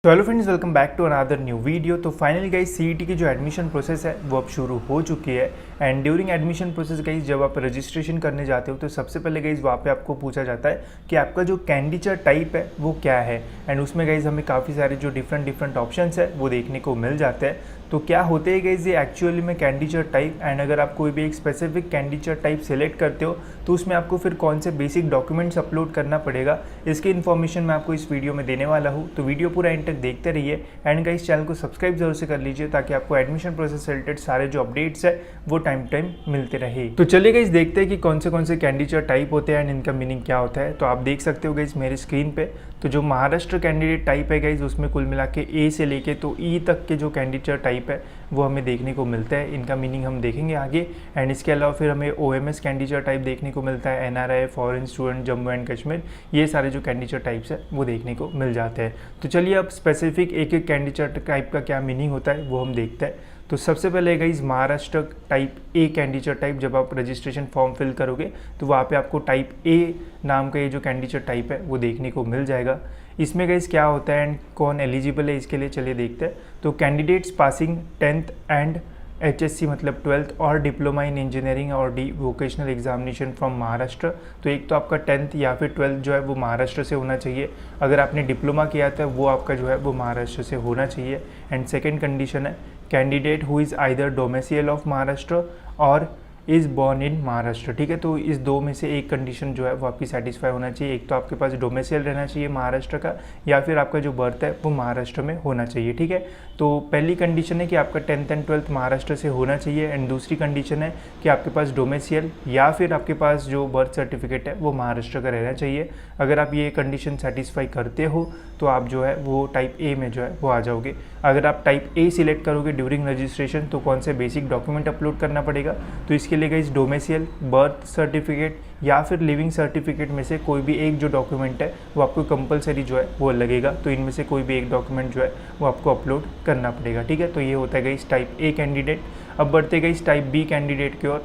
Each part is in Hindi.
तो hello friends, welcome back to another new video. तो फाइनली गाइस सीईटी की जो एडमिशन प्रोसेस है वो अब शुरू हो चुकी है। And during admission process guys जब आप रजिस्ट्रेशन करने जाते हो तो सबसे पहले गाइस वहाँ पे आपको पूछा जाता है कि आपका जो कैंडिडेचर टाइप है वो क्या है। एंड उसमें गाइस हमें काफ़ी सारे जो डिफरेंट ऑप्शंस है वो देखने को मिल जाते हैं। तो क्या होते हैं गाइस ये एक्चुअली में कैंडिडेचर टाइप, एंड अगर आप कोई भी एक स्पेसिफिक कैंडिडेचर टाइप सेलेक्ट करते हो तो उसमें आपको फिर कौन से बेसिक डॉक्यूमेंट्स अपलोड करना पड़ेगा, इसकी इन्फॉर्मेशन मैं आपको इस वीडियो में देने वाला हूँ। तो वीडियो पूरा एंड तक देखते रहिए एंड गाइस चैनल को सब्सक्राइब जरूर से कर लीजिए ताकि आपको एडमिशन प्रोसेस से रिलेटेड सारे जो अपडेट्स है वो टाइम टाइम मिलते रहे। तो चलिए गाइस देखते हैं कि कौन से कैंडिडेचर टाइप होते हैं एंड इनका मीनिंग क्या होता है। तो आप देख सकते हो गाइस मेरे स्क्रीन पे, तो जो महाराष्ट्र कैंडिडेट टाइप है गाइस उसमें कुल मिला के ए से लेके तो ई तक के जो कैंडिडेचर टाइप है वो हमें देखने को मिलता है। इनका मीनिंग हम देखेंगे आगे। एंड इसके अलावा फिर हमें ओएमएस कैंडिडेचर टाइप देखने को मिलता है, NRI, foreign student, Jammu and Kashmir, ये सारे जो कैंडिडेचर टाइप्स है वो देखने को मिल जाते हैं। तो चलिए अब स्पेसिफिक एक एक कैंडिडेचर टाइप का क्या मीनिंग होता है वो हम देखते हैं। तो सबसे पहले guys Maharashtra type A candidature type, जब आप रजिस्ट्रेशन फॉर्म फिल करोगे तो वहाँ पे आपको टाइप ए नाम का ये जो कैंडिडेचर टाइप है वो देखने को मिल जाएगा। इसमें गाइस क्या होता है एंड कौन एलिजिबल है इसके लिए चलिए देखते हैं। तो candidates passing 10th and HSC मतलब 12th और डिप्लोमा इन इंजीनियरिंग और D vocational examination from Maharashtra. तो एक तो आपका 10th या फिर 12th जो है वो महाराष्ट्र से होना चाहिए। अगर आपने डिप्लोमा किया था वो आपका जो है वो महाराष्ट्र से होना चाहिए। एंड सेकेंड कंडीशन है candidate who is either domicile of Maharashtra और इज़ बॉर्न इन महाराष्ट्र। ठीक है, तो इस दो में से एक कंडीशन जो है वो आपकी सेटिस्फाई होना चाहिए। एक तो आपके पास डोमेसियल रहना चाहिए महाराष्ट्र का, या फिर आपका जो बर्थ है वो महाराष्ट्र में होना चाहिए। ठीक है, तो पहली कंडीशन है कि आपका 10th एंड 12th महाराष्ट्र से होना चाहिए। एंड दूसरी कंडीशन है कि आपके पास डोमेसियल या फिर आपके पास जो बर्थ सर्टिफिकेट है वो महाराष्ट्र का रहना चाहिए। अगर आप ये कंडीशन सेटिस्फाई करते हो तो आप जो है वो टाइप ए में जो है वो आ जाओगे। अगर आप टाइप ए सिलेक्ट करोगे ड्यूरिंग रजिस्ट्रेशन तो कौन से बेसिक डॉक्यूमेंट अपलोड करना पड़ेगा, तो इसके लिए गाइस डोमेसियल, बर्थ सर्टिफिकेट या फिर लिविंग सर्टिफिकेट में से कोई भी एक जो डॉक्यूमेंट है वो आपको कंपलसरी जो है वो लगेगा। तो इनमें से कोई भी एक डॉक्यूमेंट जो है वो आपको अपलोड करना पड़ेगा। ठीक है, तो ये होता है गाइस टाइप ए कैंडिडेट। अब बढ़ते गाइस टाइप बी कैंडिडेट की ओर।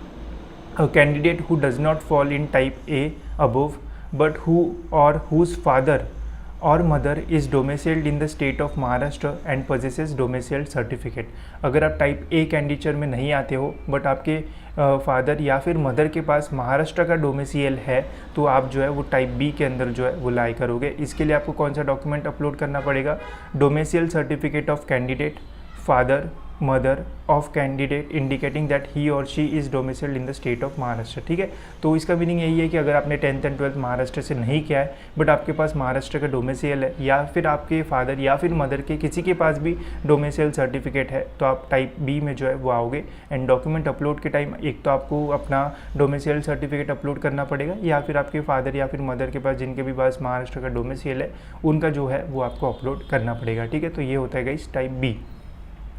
Candidate who does not fall in type A above but who or whose father or mother is domiciled in the state of Maharashtra and possesses domiciled certificate. अगर आप टाइप ए कैंडिडेचर में नहीं आते हो बट आपके फादर या फिर मदर के पास महाराष्ट्र का डोमेसियल है तो आप जो है वो टाइप बी के अंदर जो है वो लाई करोगे। इसके लिए आपको कौन सा डॉक्यूमेंट अपलोड करना पड़ेगा, domicile certificate of candidate, father mother of candidate indicating that he or she is domiciled in the state of Maharashtra. ठीक है, तो इसका मीनिंग यही है कि अगर आपने 10th एंड 12th महाराष्ट्र से नहीं किया है बट आपके पास महाराष्ट्र का डोमिसाइल है या फिर आपके फादर या फिर मदर के किसी के पास भी डोमिसाइल सर्टिफिकेट है तो आप टाइप बी में जो है वो आओगे। एंड डॉक्यूमेंट अपलोड के टाइम एक तो आपको अपना डोमिसाइल सर्टिफिकेट अपलोड करना पड़ेगा या फिर आपके फादर या फिर मदर के पास जिनके भी पास महाराष्ट्र का डोमिसाइल है उनका जो है वो आपको अपलोड करना पड़ेगा। ठीक है, तो ये होता है गाइस टाइप बी।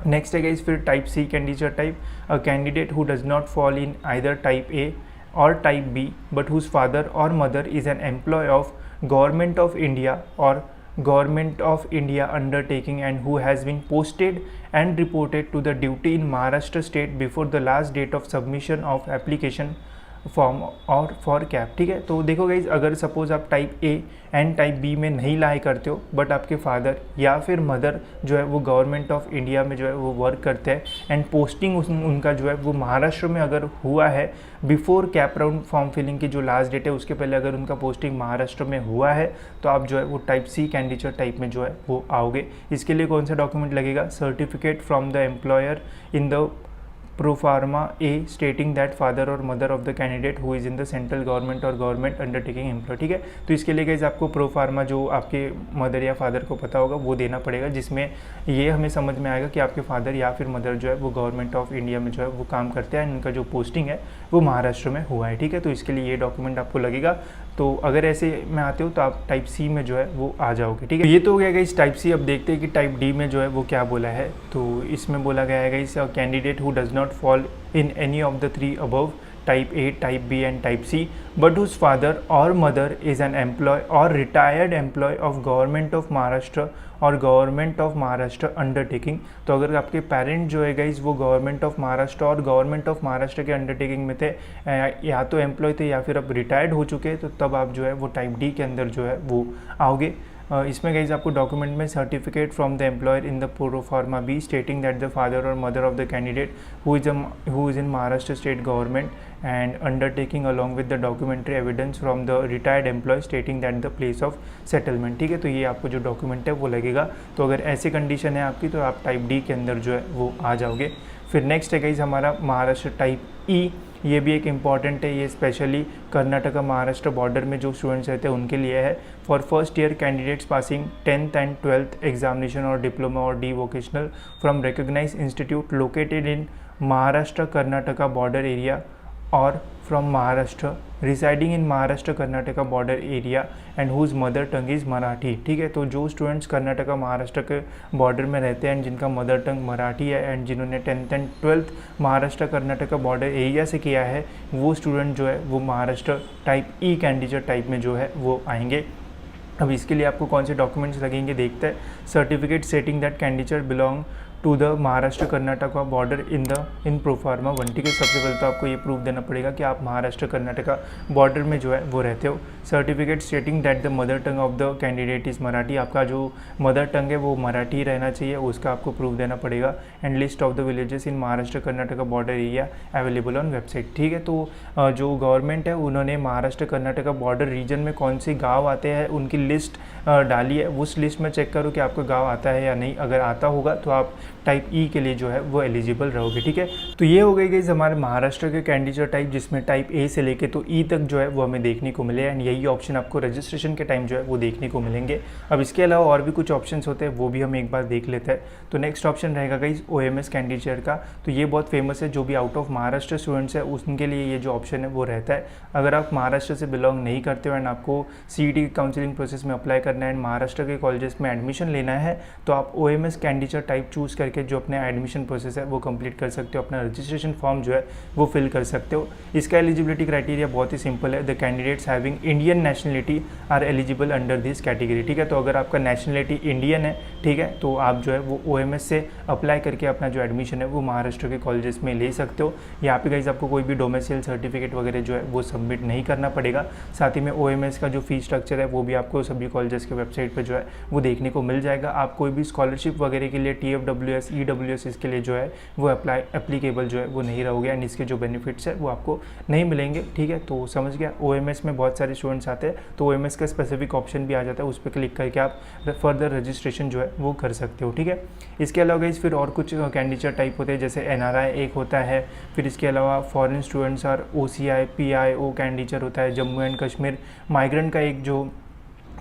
नेक्स्ट है गाइस फिर type C candidature type. A candidate who does not fall in either type A or type B but whose father or mother is an employee of government of India or government of India undertaking and who has been posted and reported to the duty in Maharashtra state before the last date of submission of application form और फॉर कैप। ठीक है, तो देखो गाइज अगर सपोज आप type A and type B में नहीं लाई करते हो बट आपके फादर या फिर मदर जो है वो गवर्नमेंट ऑफ इंडिया में जो है वो वर्क करते हैं एंड पोस्टिंग उनका जो है वो महाराष्ट्र में अगर हुआ है before CAP round form filling की जो लास्ट डेट है उसके पहले अगर उनका पोस्टिंग महाराष्ट्र में हुआ है तो आप जो है वो टाइप सी कैंडिडेचर टाइप में जो है वो आओगे। इसके लिए कौन सा डॉक्यूमेंट लगेगा, certificate from the employer in the proforma A stating that father or mother of the candidate who is in the central government or government undertaking employee. ठीक है, तो इसके लिए गाइस आपको प्रोफार्मा जो आपके मदर या फादर को पता होगा वो देना पड़ेगा, जिसमें ये हमें समझ में आएगा कि आपके फादर या फिर मदर जो है वो गवर्नमेंट ऑफ इंडिया में जो है वो काम करते हैं, उनका जो पोस्टिंग है वो महाराष्ट्र में हुआ है। ठीक है, तो इसके लिए ये डॉक्यूमेंट आपको लगेगा। तो अगर ऐसे में आते हो तो आप टाइप सी में जो है वो आ जाओगे। ठीक है, ये तो हो गया गाइस टाइप सी। अब देखते हैं कि टाइप डी में जो है वो क्या बोला है। तो इसमें बोला गया है guys candidate who does not fall in any of the three above, type A, type B and type C, but whose father or mother is an employee or retired employee of government of Maharashtra और गवर्नमेंट ऑफ महाराष्ट्र अंडरटेकिंग। तो अगर आपके पेरेंट जो है गाइज वो गवर्नमेंट ऑफ महाराष्ट्र और गवर्नमेंट ऑफ महाराष्ट्र के अंडरटेकिंग में थे, या तो एम्प्लॉय थे या फिर अब रिटायर्ड हो चुके, तो तब आप जो है वो टाइप डी के अंदर जो है वो आओगे। इसमें गाइज आपको डॉक्यूमेंट में certificate from the employer in the proforma B stating that the father or mother of the candidate who is in Maharashtra state government and undertaking along with the documentary evidence from the retired employee stating that the place of settlement. ठीक है, तो ये आपको जो डॉक्यूमेंट है वो लगेगा। तो अगर ऐसी कंडीशन है आपकी तो आप टाइप डी के अंदर जो है वो आ जाओगे। फिर नेक्स्ट है गाइज हमारा महाराष्ट्र टाइप ई। ये भी एक इम्पॉर्टेंट है, ये स्पेशली कर्नाटका महाराष्ट्र बॉर्डर में जो स्टूडेंट्स रहते हैं उनके लिए है। For first year candidates passing 10th and 12th examination or diploma or D vocational from recognised institute located in Maharashtra Karnataka border area or from Maharashtra residing in Maharashtra Karnataka border area and whose mother tongue is Marathi. ठीक है, तो जो स्टूडेंट्स कर्नाटका महाराष्ट्र के बॉर्डर में रहते हैं एंड जिनका मदर टंग मराठी है एंड जिन्होंने 10th and 12th Maharashtra Karnataka border area से किया है, वो स्टूडेंट जो है वो महाराष्ट्र टाइप ई कैंडिडेट टाइप में जो है वो आएंगे। अब इसके लिए आपको कौन से डॉक्यूमेंट्स लगेंगे देखते हैं। Certificate setting that candidate belong to the Maharashtra Karnataka border in proforma 1। ठीक है, सबसे पहले तो आपको ये प्रूफ देना पड़ेगा कि आप महाराष्ट्र कर्नाटका बॉर्डर में जो है वो रहते हो। Certificate स्टेटिंग that the mother tongue of the candidate is Marathi, आपका जो मदर टंग है वो मराठी रहना चाहिए, उसका आपको प्रूफ देना पड़ेगा। And list of the villages in Maharashtra Karnataka border area available on website. ठीक है, तो जो गवर्नमेंट है उन्होंने महाराष्ट्र कर्नाटका बॉर्डर रीजन में कौन से गाँव आते हैं उनकी लिस्ट डाली है, उस लिस्ट में चेक करो कि आपका गाँव आता है या नहीं। अगर आता होगा तो आप टाइप ई के लिए जो है वो एलिजिबल रहोगे। ठीक है, तो ये हो गई गाइस हमारे महाराष्ट्र के कैंडिडेट टाइप, जिसमें टाइप ए से लेके तो ई तक जो है वो हमें देखने को मिले एंड यही ऑप्शन आपको रजिस्ट्रेशन के टाइम जो है वो देखने को मिलेंगे। अब इसके अलावा और भी कुछ ऑप्शंस होते हैं, वो भी हम एक बार देख लेते हैं। तो नेक्स्ट ऑप्शन रहेगा गाइस OMS कैंडिडेट का। तो ये बहुत फेमस है, जो भी आउट ऑफ महाराष्ट्र स्टूडेंट्स है उनके लिए ये जो ऑप्शन है वो रहता है। अगर आप महाराष्ट्र से बिलोंग नहीं करते हो एंड आपको CET काउंसिलिंग प्रोसेस में अप्लाई करना है एंड महाराष्ट्र के कॉलेजेस में एडमिशन लेना है, तो आप OMS कैंडिडेट टाइप चूज़ करके जो अपने एडमिशन प्रोसेस है वो कंप्लीट कर सकते हो, अपना रजिस्ट्रेशन फॉर्म जो है वो फिल कर सकते हो। इसका एलिजिबिलिटी क्राइटेरिया बहुत ही सिंपल है, the candidates having Indian nationality are eligible under this category. ठीक है, तो अगर आपका नेशनलिटी इंडियन है, ठीक है, तो आप जो है वो OMS से अप्लाई करके अपना जो एडमिशन है वो महाराष्ट्र के कॉलेजेस में ले सकते हो। यहाँ पे गाइस आपको कोई भी डोमिसाइल सर्टिफिकेट वगैरह जो है वो सबमिट नहीं करना पड़ेगा। साथ ही में OMS का जो फीस स्ट्रक्चर है वो भी आपको सभी कॉलेजेस के वेबसाइट पर जो है वो देखने को मिल जाएगा। आप कोई भी स्कॉलरशिप वगैरह के लिए TFWS EWS इसके लिए जो है वो एप्लीकेबल जो है वो नहीं रहोगे एंड इसके जो बेनिफिट्स है वो आपको नहीं मिलेंगे। ठीक है, तो समझ गया। OMS में बहुत सारे स्टूडेंट्स आते हैं तो OMS का स्पेसिफिक ऑप्शन भी आ जाता है, उस पर क्लिक करके आप फर्दर रजिस्ट्रेशन जो है वो कर सकते हो। ठीक है, इसके अलावा इस फिर और कुछ कैंडिडेट टाइप होते हैं, जैसे NRI एक होता है, फिर इसके अलावा फॉरेन स्टूडेंट्स और OCI PIO कैंडिडेट होता है, जम्मू एंड कश्मीर माइग्रेंट का एक जो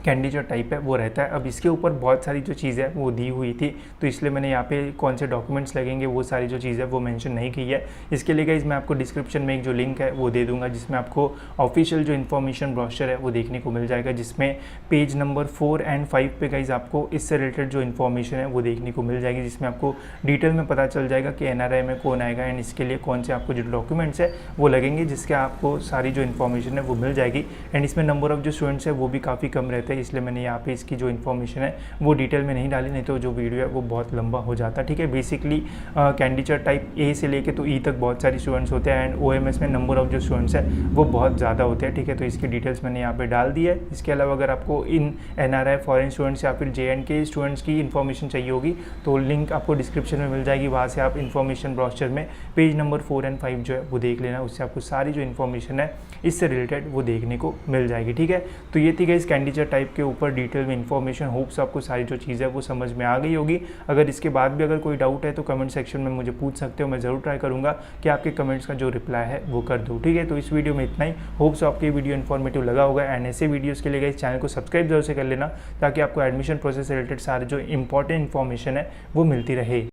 कैंडिडेट टाइप है वो रहता है। अब इसके ऊपर बहुत सारी जो चीज़ें वो दी हुई थी, तो इसलिए मैंने यहाँ पे कौन से डॉक्यूमेंट्स लगेंगे वो सारी जो चीज़ें वो मेंशन नहीं की है। इसके लिए गाइस मैं आपको डिस्क्रिप्शन में एक जो लिंक है वो दे दूंगा, जिसमें आपको ऑफिशियल जो इन्फॉर्मेशन ब्रोशर है वो देखने को मिल जाएगा, जिसमें पेज नंबर 4 और 5 पे गाइस आपको इससे रिलेटेड जो इन्फॉर्मेशन है वो देखने को मिल जाएगी, जिसमें आपको डिटेल में पता चल जाएगा कि NRI में कौन आएगा एंड इसके लिए कौन से आपको जो डॉक्यूमेंट्स है वो लगेंगे, जिसके आपको सारी जो इन्फॉर्मेशन है वो मिल जाएगी। एंड इसमें नंबर ऑफ जो स्टूडेंट्स है वो भी काफ़ी कम रहते हैं, इसलिए मैंने यहाँ पे इसकी जो इन्फॉर्मेशन है वो डिटेल में नहीं डाली, नहीं तो जो वीडियो है वो बहुत लंबा हो जाता। ठीक है, बेसिकली कैंडिडेट टाइप ए से लेके तो ई तक बहुत सारे स्टूडेंट्स होते हैं एंड OMS में नंबर ऑफ जो स्टूडेंट्स है वो बहुत ज़्यादा होते हैं। ठीक है, तो इसकी डिटेल्स मैंने यहाँ पे डाल दी है। इसके अलावा अगर आपको इन NRI फॉरेन स्टूडेंट्स या फिर JNK स्टूडेंट्स की इन्फॉर्मेशन चाहिए होगी तो लिंक आपको डिस्क्रिप्शन में मिल जाएगी, वहाँ से आप इन्फॉर्मेशन ब्रोशर में पेज नंबर 4 और 5 जो है वो देख लेना, उससे आपको सारी जो इन्फॉर्मेशन है इससे रिलेटेड वो देखने को मिल जाएगी। ठीक है, तो ये थी गाइस कैंडिडेट टाइप के ऊपर डिटेल में इन्फॉर्मेशन। होप्स आपको सारी जो चीज़ है वो समझ में आ गई होगी। अगर इसके बाद भी अगर कोई डाउट है तो कमेंट सेक्शन में मुझे पूछ सकते हो, मैं ज़रूर ट्राई करूँगा कि आपके कमेंट्स का जो रिप्लाई है वो कर दूँ। ठीक है, तो इस वीडियो में इतना ही। होप्स आपको ये वीडियो इन्फॉर्मेटिव लगा होगा एंड ऐसे वीडियोज़ के लिए गाइस चैनल को सब्सक्राइब जरूर से कर लेना, ताकि आपको एडमिशन प्रोसेस से रिलेटेड सारे जो इंपॉर्टेंट इन्फॉर्मेशन है वो मिलती रहे।